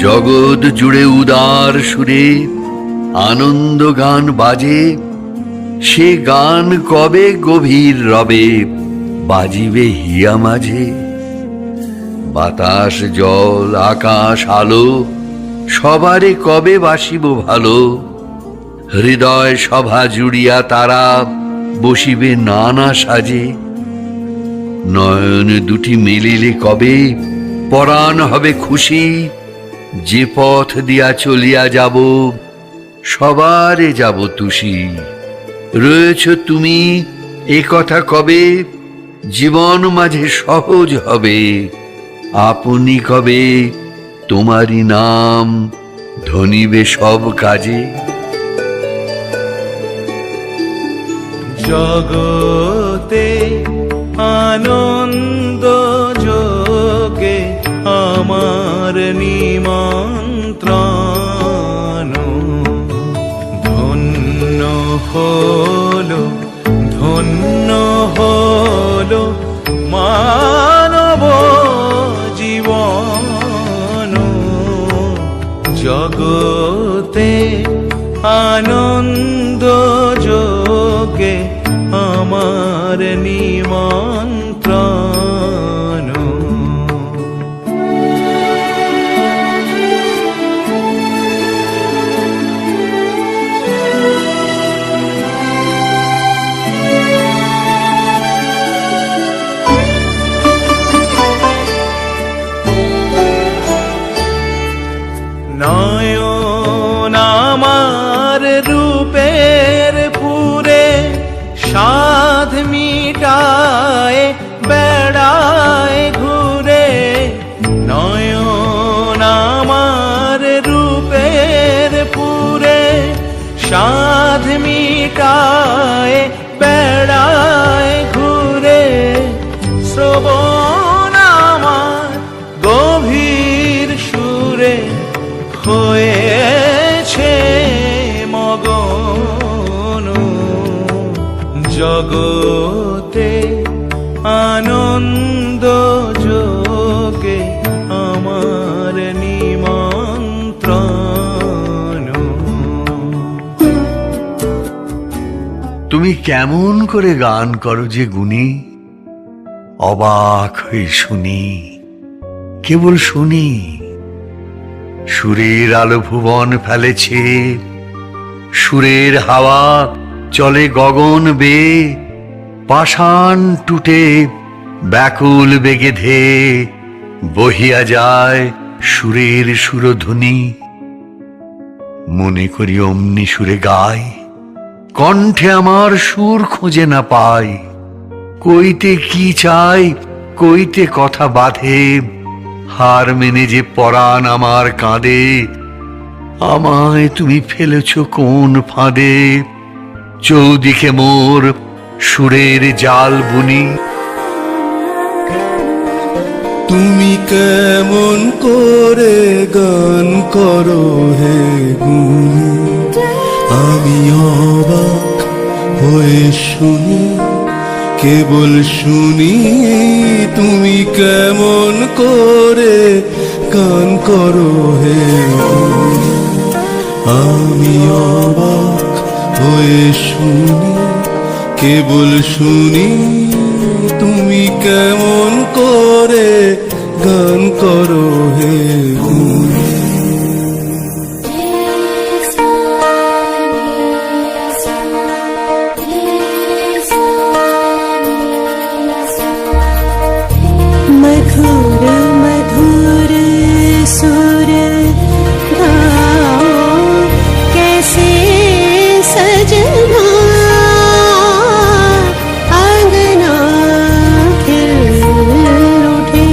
জগৎ জুড়ে উদার সুরে আনন্দ গান বাজে, সে গান কবে গভীর রবে বাজিবে হিয়া মাঝে। বাতাস জল আকাশ আলো সবারে কবে বাসিব ভালো, হৃদয় সভা জুড়িয়া তারা বসিবে নানা সাজে। নয়ন দুটি মিলিলে কবে পরাণ হবে খুশি, যে পথ দিয়া চলিয়া যাব সবারে যাব তুষি। রয়েছ তুমি এ কথা কবে জীবন মাঝে সহজ হবে, আপনি কবে তোমারই নাম ধনিবে সব কাজে। জগতে আনন্দ যোগে আমার নিমন্ত্রণ, ধন্য হলো ধন্য হলো মানব জীবন। জগতে আনন্দ যোগে আমার নিমন্ত্রণ। নয়ন আমার রূপের পুরে সাধ মিটায় বেড়ায় ঘুরে। নয়ন আমার রূপের পুরে সাধ মিটায় বেড়ায় ঘুরে। শ্রবণ আমার গভীর সুরে হয়েছে মগন। জগতে আনন্দ যোগে আমার নিমন্ত্রণ। তুমি কেমন করে গান করো যে গুণী, অবাক হয়ে শুনি, কেবল শুনি। সুরের আলো ভুবন ফেলেছে, সুরের হাওয়া চলে গগন বে। পাষাণ টুটে ব্যাকুল বেগে ধে বহিয়া যায় সুরের সুরধ্বনি। মনে করি অমনি সুরে গাই, কণ্ঠে আমার সুর খুঁজে না পাই। কইতে কি চাই কইতে কথা বাঁধে, হার মেনে যে পরাণ আমার কাঁদে। আমায় তুমি ফেলেছ কোন ফাঁদে, চৌদিকে মোর সুরের জাল বুনি। তুমি কেমন করে গান করো হে গুণী, আমি অবাক হয়ে শুনি, কেবল শুনি। তুমি কেমন করে গান করো হে গুণী, আমি অবাক হয়ে শুনি, কেবল শুনি। তুমি কেমন করে গান করো হে গুণী। मधुर मधुर सुर गाओ कैसे सजना, आंगना खिल उठे।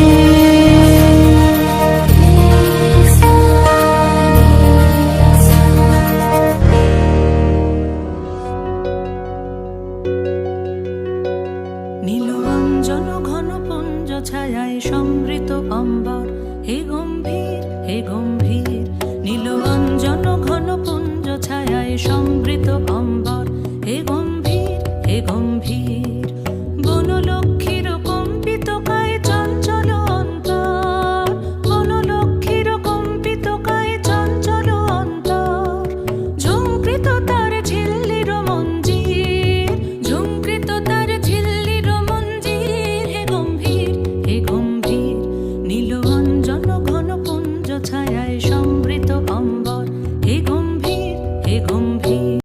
নীলরঞ্জন ঘন পুঞ্জ ছায়ায় সমৃত অম্বর, হে গম্ভীর হে গম্ভীর। নীলরঞ্জন ঘন পুঞ্জ ছায়ায় সমৃত